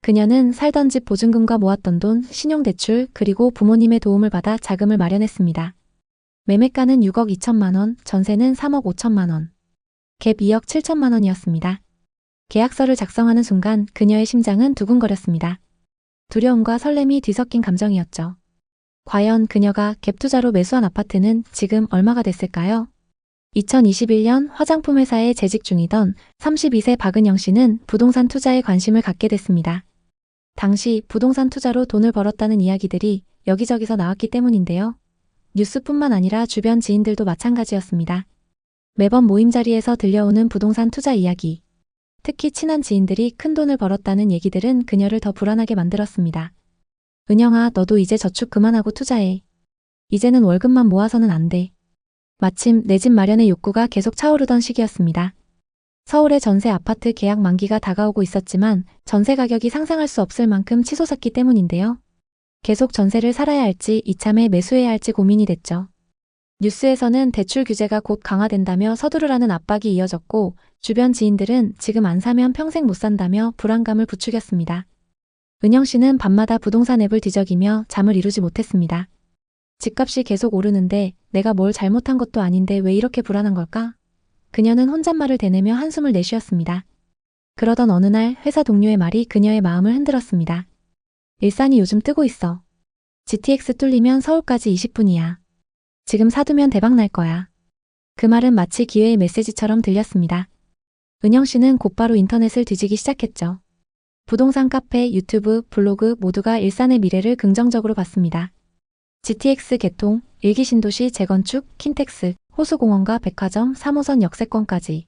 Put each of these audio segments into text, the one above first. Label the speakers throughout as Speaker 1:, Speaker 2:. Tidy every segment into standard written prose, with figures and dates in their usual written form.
Speaker 1: 그녀는 살던 집 보증금과 모았던 돈, 신용대출, 그리고 부모님의 도움을 받아 자금을 마련했습니다. 매매가는 6억 2천만 원, 전세는 3억 5천만 원. 갭 2억 7천만 원이었습니다. 계약서를 작성하는 순간 그녀의 심장은 두근거렸습니다. 두려움과 설렘이 뒤섞인 감정이었죠. 과연 그녀가 갭 투자로 매수한 아파트는 지금 얼마가 됐을까요? 2021년 화장품 회사에 재직 중이던 32세 박은영 씨는 부동산 투자에 관심을 갖게 됐습니다. 당시 부동산 투자로 돈을 벌었다는 이야기들이 여기저기서 나왔기 때문인데요. 뉴스뿐만 아니라 주변 지인들도 마찬가지였습니다. 매번 모임 자리에서 들려오는 부동산 투자 이야기. 특히 친한 지인들이 큰 돈을 벌었다는 얘기들은 그녀를 더 불안하게 만들었습니다. 은영아, 너도 이제 저축 그만하고 투자해. 이제는 월급만 모아서는 안 돼. 마침 내 집 마련의 욕구가 계속 차오르던 시기였습니다. 서울의 전세 아파트 계약 만기가 다가오고 있었지만 전세 가격이 상상할 수 없을 만큼 치솟았기 때문인데요. 계속 전세를 살아야 할지 이참에 매수해야 할지 고민이 됐죠. 뉴스에서는 대출 규제가 곧 강화된다며 서두르라는 압박이 이어졌고 주변 지인들은 지금 안 사면 평생 못 산다며 불안감을 부추겼습니다. 은영 씨는 밤마다 부동산 앱을 뒤적이며 잠을 이루지 못했습니다. 집값이 계속 오르는데 내가 뭘 잘못한 것도 아닌데 왜 이렇게 불안한 걸까? 그녀는 혼잣말을 대내며 한숨을 내쉬었습니다. 그러던 어느 날 회사 동료의 말이 그녀의 마음을 흔들었습니다. 일산이 요즘 뜨고 있어. GTX 뚫리면 서울까지 20분이야. 지금 사두면 대박 날 거야. 그 말은 마치 기회의 메시지처럼 들렸습니다. 은영 씨는 곧바로 인터넷을 뒤지기 시작했죠. 부동산 카페, 유튜브, 블로그 모두가 일산의 미래를 긍정적으로 봤습니다. GTX 개통, 일기 신도시 재건축, 킨텍스, 호수공원과 백화점, 3호선 역세권까지.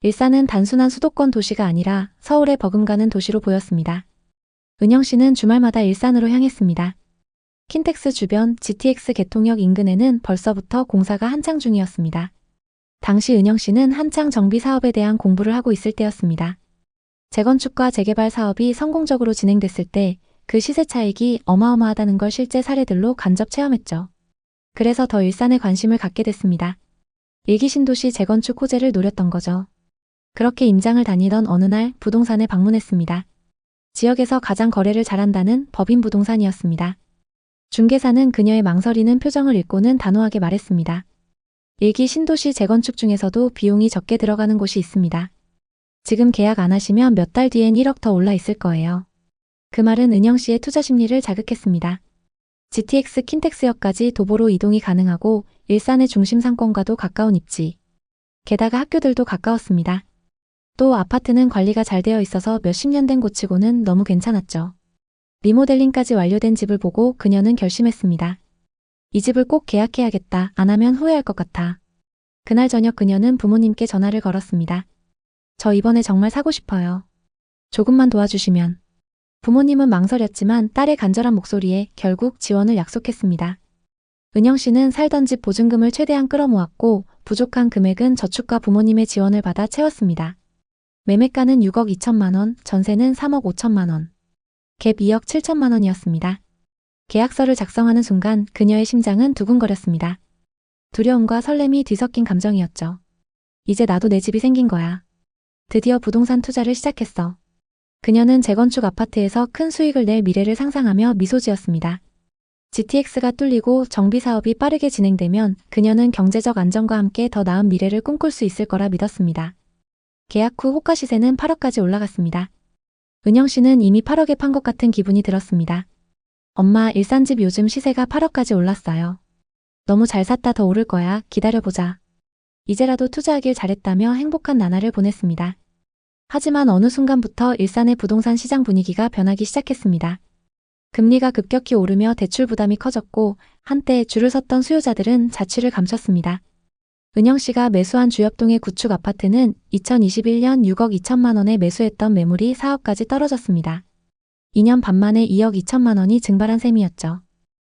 Speaker 1: 일산은 단순한 수도권 도시가 아니라 서울에 버금가는 도시로 보였습니다. 은영 씨는 주말마다 일산으로 향했습니다. 킨텍스 주변 GTX 개통역 인근에는 벌써부터 공사가 한창 중이었습니다. 당시 은영 씨는 한창 정비 사업에 대한 공부를 하고 있을 때였습니다. 재건축과 재개발 사업이 성공적으로 진행됐을 때 그 시세 차익이 어마어마하다는 걸 실제 사례들로 간접 체험했죠. 그래서 더 일산에 관심을 갖게 됐습니다. 일기 신도시 재건축 호재를 노렸던 거죠. 그렇게 임장을 다니던 어느 날 부동산에 방문했습니다. 지역에서 가장 거래를 잘한다는 법인 부동산이었습니다. 중개사는 그녀의 망설이는 표정을 읽고는 단호하게 말했습니다. 일기 신도시 재건축 중에서도 비용이 적게 들어가는 곳이 있습니다. 지금 계약 안 하시면 몇 달 뒤엔 1억 더 올라 있을 거예요. 그 말은 은영 씨의 투자 심리를 자극했습니다. GTX 킨텍스역까지 도보로 이동이 가능하고 일산의 중심 상권과도 가까운 입지. 게다가 학교들도 가까웠습니다. 또 아파트는 관리가 잘 되어 있어서 몇십 년 된 곳치고는 너무 괜찮았죠. 리모델링까지 완료된 집을 보고 그녀는 결심했습니다. 이 집을 꼭 계약해야겠다. 안 하면 후회할 것 같아. 그날 저녁 그녀는 부모님께 전화를 걸었습니다. 저 이번에 정말 사고 싶어요. 조금만 도와주시면. 부모님은 망설였지만 딸의 간절한 목소리에 결국 지원을 약속했습니다. 은영 씨는 살던 집 보증금을 최대한 끌어모았고 부족한 금액은 저축과 부모님의 지원을 받아 채웠습니다. 매매가는 6억 2천만 원, 전세는 3억 5천만 원. 갭 2억 7천만 원이었습니다. 계약서를 작성하는 순간 그녀의 심장은 두근거렸습니다. 두려움과 설렘이 뒤섞인 감정이었죠. 이제 나도 내 집이 생긴 거야. 드디어 부동산 투자를 시작했어. 그녀는 재건축 아파트에서 큰 수익을 낼 미래를 상상하며 미소 지었습니다. GTX가 뚫리고 정비 사업이 빠르게 진행되면 그녀는 경제적 안정과 함께 더 나은 미래를 꿈꿀 수 있을 거라 믿었습니다. 계약 후 호가 시세는 8억까지 올라갔습니다. 은영 씨는 이미 8억에 판 것 같은 기분이 들었습니다. 엄마, 일산집 요즘 시세가 8억까지 올랐어요. 너무 잘 샀다. 더 오를 거야. 기다려보자. 이제라도 투자하길 잘했다며 행복한 나날을 보냈습니다. 하지만 어느 순간부터 일산의 부동산 시장 분위기가 변하기 시작했습니다. 금리가 급격히 오르며 대출 부담이 커졌고 한때 줄을 섰던 수요자들은 자취를 감췄습니다. 은영 씨가 매수한 주엽동의 구축 아파트는 2021년 6억 2천만 원에 매수했던 매물이 4억까지 떨어졌습니다. 2년 반 만에 2억 2천만 원이 증발한 셈이었죠.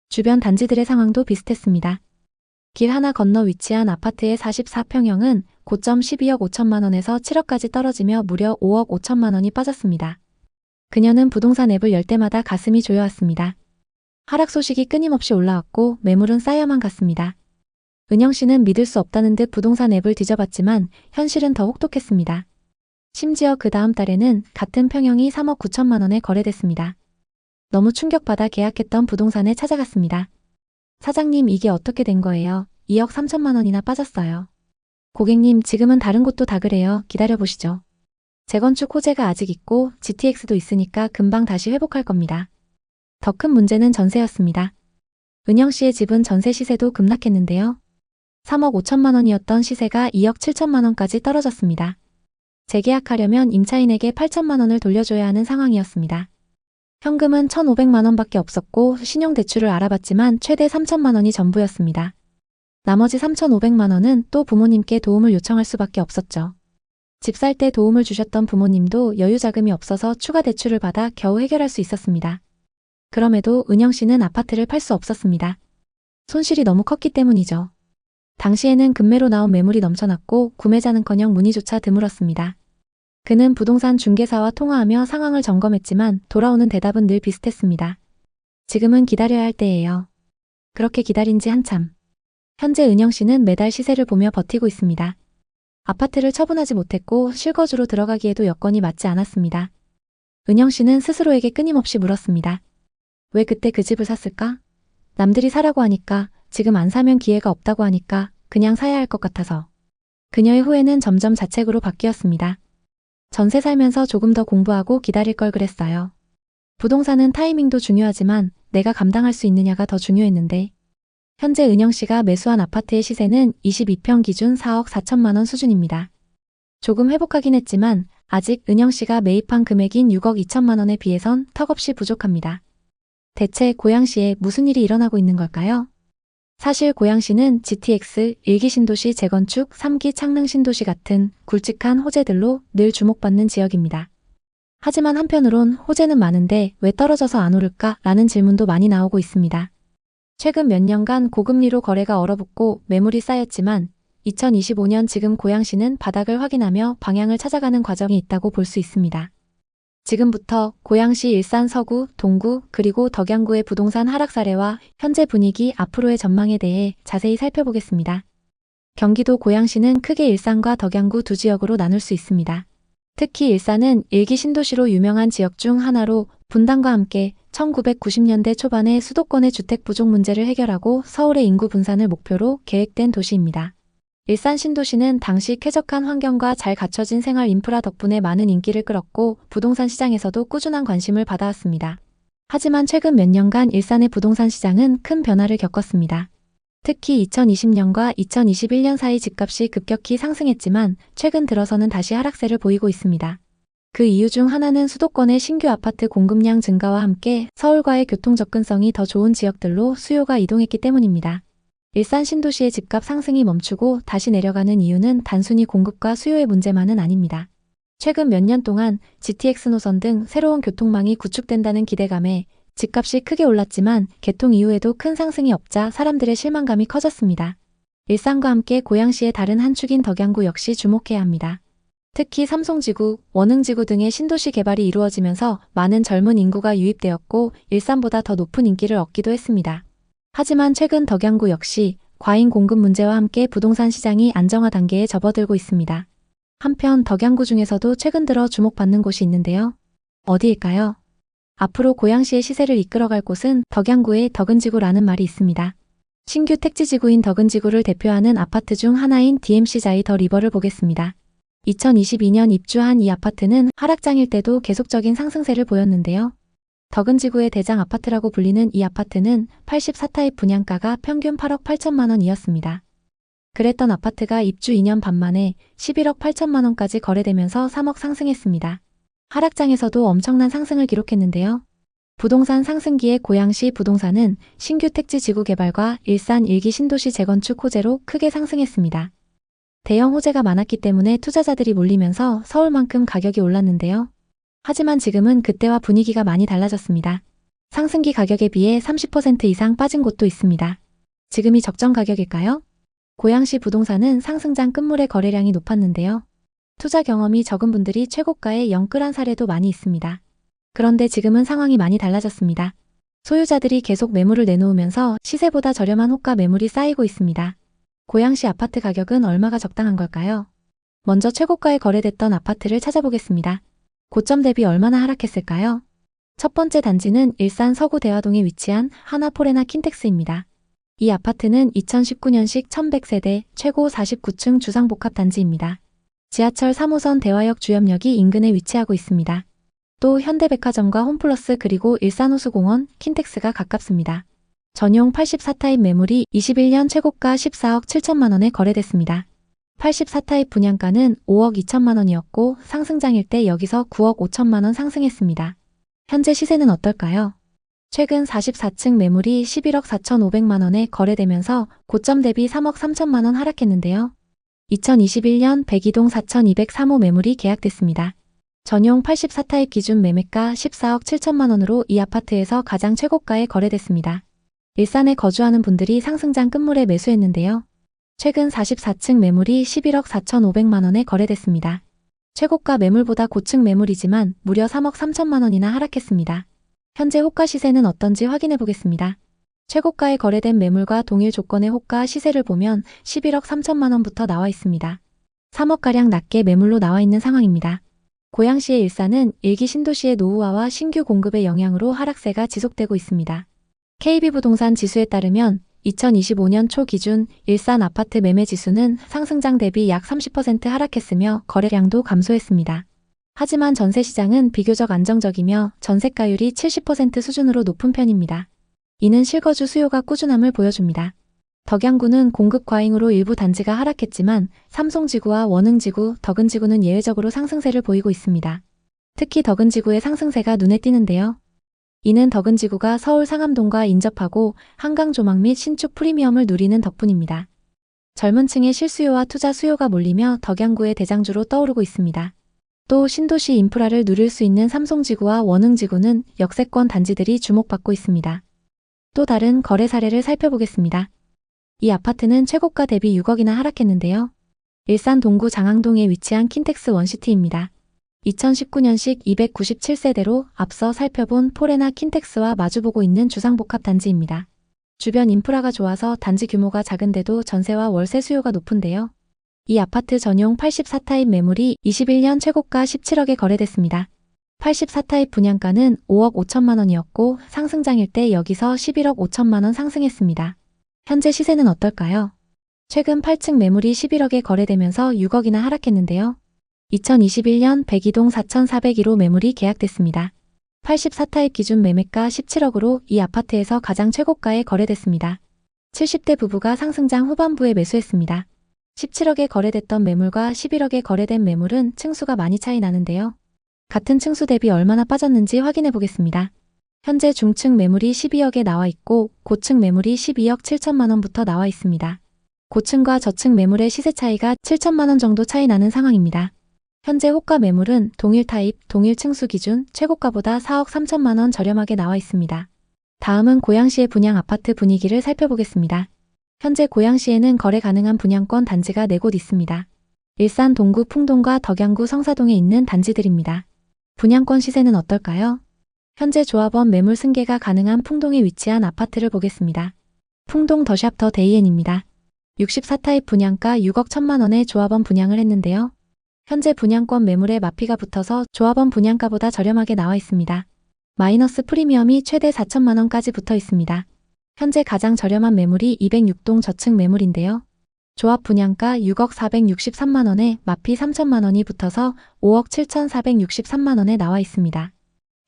Speaker 1: 주변 단지들의 상황도 비슷했습니다. 길 하나 건너 위치한 아파트의 44평형은 고점 12억 5천만 원에서 7억까지 떨어지며 무려 5억 5천만 원이 빠졌습니다. 그녀는 부동산 앱을 열 때마다 가슴이 조여왔습니다. 하락 소식이 끊임없이 올라왔고 매물은 쌓여만 갔습니다. 은영 씨는 믿을 수 없다는 듯 부동산 앱을 뒤져봤지만 현실은 더 혹독했습니다. 심지어 그 다음 달에는 같은 평형이 3억 9천만 원에 거래됐습니다. 너무 충격받아 계약했던 부동산에 찾아갔습니다. 사장님, 이게 어떻게 된 거예요? 2억 3천만 원이나 빠졌어요. 고객님, 지금은 다른 곳도 다 그래요. 기다려보시죠. 재건축 호재가 아직 있고 GTX도 있으니까 금방 다시 회복할 겁니다. 더 큰 문제는 전세였습니다. 은영 씨의 집은 전세 시세도 급락했는데요. 3억 5천만 원이었던 시세가 2억 7천만 원까지 떨어졌습니다. 재계약하려면 임차인에게 8천만 원을 돌려줘야 하는 상황이었습니다. 현금은 1,500만 원밖에 없었고 신용대출을 알아봤지만 최대 3천만 원이 전부였습니다. 나머지 3,500만 원은 또 부모님께 도움을 요청할 수밖에 없었죠. 집 살 때 도움을 주셨던 부모님도 여유 자금이 없어서 추가 대출을 받아 겨우 해결할 수 있었습니다. 그럼에도 은영 씨는 아파트를 팔 수 없었습니다. 손실이 너무 컸기 때문이죠. 당시에는 급매로 나온 매물이 넘쳐났고 구매자는커녕 문의조차 드물었습니다. 그는 부동산 중개사와 통화하며 상황을 점검했지만 돌아오는 대답은 늘 비슷했습니다. 지금은 기다려야 할 때예요. 그렇게 기다린 지 한참. 현재 은영 씨는 매달 시세를 보며 버티고 있습니다. 아파트를 처분하지 못했고 실거주로 들어가기에도 여건이 맞지 않았습니다. 은영 씨는 스스로에게 끊임없이 물었습니다. 왜 그때 그 집을 샀을까? 남들이 사라고 하니까, 지금 안 사면 기회가 없다고 하니까 그냥 사야 할 것 같아서. 그녀의 후회는 점점 자책으로 바뀌었습니다. 전세 살면서 조금 더 공부하고 기다릴 걸 그랬어요. 부동산은 타이밍도 중요하지만 내가 감당할 수 있느냐가 더 중요했는데. 현재 은영 씨가 매수한 아파트의 시세는 22평 기준 4억 4천만 원 수준입니다. 조금 회복하긴 했지만 아직 은영 씨가 매입한 금액인 6억 2천만 원에 비해선 턱없이 부족합니다. 대체 고양시에 무슨 일이 일어나고 있는 걸까요? 사실 고양시는 GTX, 1기 신도시 재건축, 3기 창릉 신도시 같은 굵직한 호재들로 늘 주목받는 지역입니다. 하지만 한편으론 호재는 많은데 왜 떨어져서 안 오를까? 라는 질문도 많이 나오고 있습니다. 최근 몇 년간 고금리로 거래가 얼어붙고 매물이 쌓였지만 2025년 지금 고양시는 바닥을 확인하며 방향을 찾아가는 과정이 있다고 볼 수 있습니다. 지금부터 고양시 일산 서구, 동구, 그리고 덕양구의 부동산 하락 사례와 현재 분위기, 앞으로의 전망에 대해 자세히 살펴보겠습니다. 경기도 고양시는 크게 일산과 덕양구 두 지역으로 나눌 수 있습니다. 특히 일산은 1기 신도시로 유명한 지역 중 하나로 분당과 함께 1990년대 초반에 수도권의 주택 부족 문제를 해결하고 서울의 인구 분산을 목표로 계획된 도시입니다. 일산 신도시는 당시 쾌적한 환경과 잘 갖춰진 생활 인프라 덕분에 많은 인기를 끌었고 부동산 시장에서도 꾸준한 관심을 받아왔습니다. 하지만 최근 몇 년간 일산의 부동산 시장은 큰 변화를 겪었습니다. 특히 2020년과 2021년 사이 집값이 급격히 상승했지만 최근 들어서는 다시 하락세를 보이고 있습니다. 그 이유 중 하나는 수도권의 신규 아파트 공급량 증가와 함께 서울과의 교통 접근성이 더 좋은 지역들로 수요가 이동했기 때문입니다. 일산 신도시의 집값 상승이 멈추고 다시 내려가는 이유는 단순히 공급과 수요의 문제만은 아닙니다. 최근 몇 년 동안 GTX 노선 등 새로운 교통망이 구축된다는 기대감에 집값이 크게 올랐지만 개통 이후에도 큰 상승이 없자 사람들의 실망감이 커졌습니다. 일산과 함께 고양시의 다른 한 축인 덕양구 역시 주목해야 합니다. 특히 삼성지구, 원흥지구 등의 신도시 개발이 이루어지면서 많은 젊은 인구가 유입되었고 일산보다 더 높은 인기를 얻기도 했습니다. 하지만 최근 덕양구 역시 과잉 공급 문제와 함께 부동산 시장이 안정화 단계에 접어들고 있습니다. 한편 덕양구 중에서도 최근 들어 주목받는 곳이 있는데요. 어디일까요? 앞으로 고양시의 시세를 이끌어갈 곳은 덕양구의 덕은지구라는 말이 있습니다. 신규 택지지구인 덕은지구를 대표하는 아파트 중 하나인 DMC 자이 더 리버를 보겠습니다. 2022년 입주한 이 아파트는 하락장일 때도 계속적인 상승세를 보였는데요. 덕은지구의 대장 아파트라고 불리는 이 아파트는 84타입 분양가가 평균 8억 8천만 원이었습니다. 그랬던 아파트가 입주 2년 반 만에 11억 8천만 원까지 거래되면서 3억 상승했습니다. 하락장에서도 엄청난 상승을 기록했는데요. 부동산 상승기의 고양시 부동산은 신규 택지 지구 개발과 일산 1기 신도시 재건축 호재로 크게 상승했습니다. 대형 호재가 많았기 때문에 투자자들이 몰리면서 서울만큼 가격이 올랐는데요. 하지만 지금은 그때와 분위기가 많이 달라졌습니다. 상승기 가격에 비해 30% 이상 빠진 곳도 있습니다. 지금이 적정 가격일까요? 고양시 부동산은 상승장 끝물의 거래량이 높았는데요. 투자 경험이 적은 분들이 최고가에 영끌한 사례도 많이 있습니다. 그런데 지금은 상황이 많이 달라졌습니다. 소유자들이 계속 매물을 내놓으면서 시세보다 저렴한 호가 매물이 쌓이고 있습니다. 고양시 아파트 가격은 얼마가 적당한 걸까요? 먼저 최고가에 거래됐던 아파트를 찾아보겠습니다. 고점 대비 얼마나 하락했을까요? 첫 번째 단지는 일산 서구 대화동에 위치한 하나포레나 킨텍스입니다. 이 아파트는 2019년식 1100세대 최고 49층 주상복합단지입니다. 지하철 3호선 대화역 주염역이 인근에 위치하고 있습니다. 또 현대백화점과 홈플러스 그리고 일산호수공원, 킨텍스가 가깝습니다. 전용 84타입 매물이 21년 최고가 14억 7천만 원에 거래됐습니다. 84타입 분양가는 5억 2천만 원이었고 상승장일 때 여기서 9억 5천만 원 상승했습니다. 현재 시세는 어떨까요? 최근 44층 매물이 11억 4천5백만 원에 거래되면서 고점 대비 3억 3천만 원 하락했는데요. 2021년 백이동 4203호 매물이 계약됐습니다. 전용 84타입 기준 매매가 14억 7천만 원으로 이 아파트에서 가장 최고가에 거래됐습니다. 일산에 거주하는 분들이 상승장 끝물에 매수했는데요. 최근 44층 매물이 11억 4천5백만 원에 거래됐습니다. 최고가 매물보다 고층 매물이지만 무려 3억 3천만 원이나 하락했습니다. 현재 호가 시세는 어떤지 확인해 보겠습니다. 최고가에 거래된 매물과 동일 조건의 호가 시세를 보면 11억 3천만 원부터 나와 있습니다. 3억가량 낮게 매물로 나와 있는 상황입니다. 고양시의 일산은 일기 신도시의 노후화와 신규 공급의 영향으로 하락세가 지속되고 있습니다. KB부동산 지수에 따르면 2025년 초 기준 일산 아파트 매매 지수는 상승장 대비 약 30% 하락했으며 거래량도 감소했습니다. 하지만 전세 시장은 비교적 안정적이며 전세가율이 70% 수준으로 높은 편입니다. 이는 실거주 수요가 꾸준함을 보여줍니다. 덕양구는 공급 과잉으로 일부 단지가 하락했지만 삼송지구와 원흥지구, 덕은지구는 예외적으로 상승세를 보이고 있습니다. 특히 덕은지구의 상승세가 눈에 띄는데요. 이는 덕은지구가 서울 상암동과 인접하고 한강 조망 및 신축 프리미엄을 누리는 덕분입니다. 젊은 층의 실수요와 투자 수요가 몰리며 덕양구의 대장주로 떠오르고 있습니다. 또 신도시 인프라를 누릴 수 있는 삼송지구와 원흥지구는 역세권 단지들이 주목받고 있습니다. 또 다른 거래 사례를 살펴보겠습니다. 이 아파트는 최고가 대비 6억이나 하락했는데요. 일산 동구 장항동에 위치한 킨텍스 원시티입니다. 2019년식 297세대로 앞서 살펴본 포레나 킨텍스와 마주보고 있는 주상복합 단지입니다. 주변 인프라가 좋아서 단지 규모가 작은데도 전세와 월세 수요가 높은데요. 이 아파트 전용 84타입 매물이 21년 최고가 17억에 거래됐습니다. 84타입 분양가는 5억 5천만 원이었고 상승장일 때 여기서 11억 5천만 원 상승했습니다. 현재 시세는 어떨까요? 최근 8층 매물이 11억에 거래되면서 6억이나 하락했는데요. 2021년 백이동 4401호 매물이 계약됐습니다. 84타입 기준 매매가 17억으로 이 아파트에서 가장 최고가에 거래됐습니다. 70대 부부가 상승장 후반부에 매수했습니다. 17억에 거래됐던 매물과 11억에 거래된 매물은 층수가 많이 차이 나는데요. 같은 층수 대비 얼마나 빠졌는지 확인해 보겠습니다. 현재 중층 매물이 12억에 나와 있고 고층 매물이 12억 7천만 원부터 나와 있습니다. 고층과 저층 매물의 시세 차이가 7천만 원 정도 차이 나는 상황입니다. 현재 호가 매물은 동일 타입, 동일 층수 기준 최고가보다 4억 3천만 원 저렴하게 나와 있습니다. 다음은 고양시의 분양 아파트 분위기를 살펴보겠습니다. 현재 고양시에는 거래 가능한 분양권 단지가 4곳 있습니다. 일산 동구 풍동과 덕양구 성사동에 있는 단지들입니다. 분양권 시세는 어떨까요? 현재 조합원 매물 승계가 가능한 풍동에 위치한 아파트를 보겠습니다. 풍동 더샵 더 데이엔입니다. 64타입 분양가 6억 1천만 원에 조합원 분양을 했는데요. 현재 분양권 매물에 마피가 붙어서 조합원 분양가보다 저렴하게 나와 있습니다. 마이너스 프리미엄이 최대 4천만 원까지 붙어 있습니다. 현재 가장 저렴한 매물이 206동 저층 매물인데요. 조합 분양가 6억 463만 원에 마피 3천만 원이 붙어서 5억 7,463만 원에 나와 있습니다.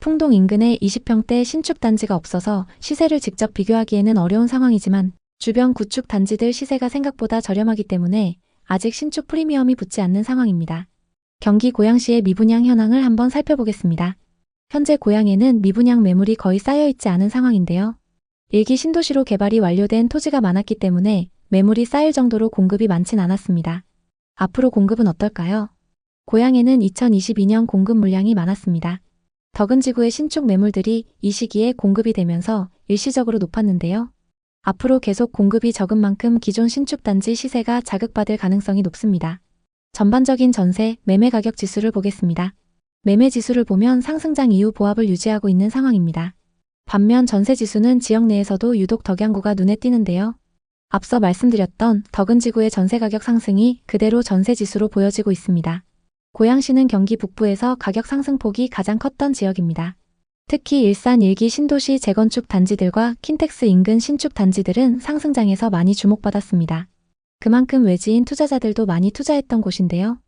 Speaker 1: 풍동 인근에 20평대 신축 단지가 없어서 시세를 직접 비교하기에는 어려운 상황이지만 주변 구축 단지들 시세가 생각보다 저렴하기 때문에 아직 신축 프리미엄이 붙지 않는 상황입니다. 경기 고양시의 미분양 현황을 한번 살펴보겠습니다. 현재 고양에는 미분양 매물이 거의 쌓여있지 않은 상황인데요. 일기 신도시로 개발이 완료된 토지가 많았기 때문에 매물이 쌓일 정도로 공급이 많진 않았습니다. 앞으로 공급은 어떨까요? 고양에는 2022년 공급 물량이 많았습니다. 덕은지구의 신축 매물들이 이 시기에 공급이 되면서 일시적으로 높았는데요. 앞으로 계속 공급이 적은 만큼 기존 신축 단지 시세가 자극받을 가능성이 높습니다. 전반적인 전세, 매매 가격 지수를 보겠습니다. 매매 지수를 보면 상승장 이후 보합을 유지하고 있는 상황입니다. 반면 전세 지수는 지역 내에서도 유독 덕양구가 눈에 띄는데요. 앞서 말씀드렸던 덕은지구의 전세 가격 상승이 그대로 전세 지수로 보여지고 있습니다. 고양시는 경기 북부에서 가격 상승폭이 가장 컸던 지역입니다. 특히 일산 1기 신도시 재건축 단지들과 킨텍스 인근 신축 단지들은 상승장에서 많이 주목받았습니다. 그만큼 외지인 투자자들도 많이 투자했던 곳인데요.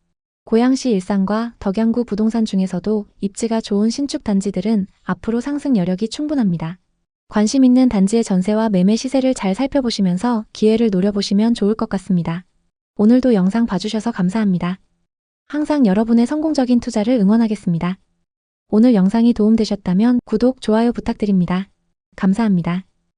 Speaker 1: 고양시 일산과 덕양구 부동산 중에서도 입지가 좋은 신축 단지들은 앞으로 상승 여력이 충분합니다. 관심 있는 단지의 전세와 매매 시세를 잘 살펴보시면서 기회를 노려보시면 좋을 것 같습니다. 오늘도 영상 봐주셔서 감사합니다. 항상 여러분의 성공적인 투자를 응원하겠습니다. 오늘 영상이 도움되셨다면 구독, 좋아요 부탁드립니다. 감사합니다.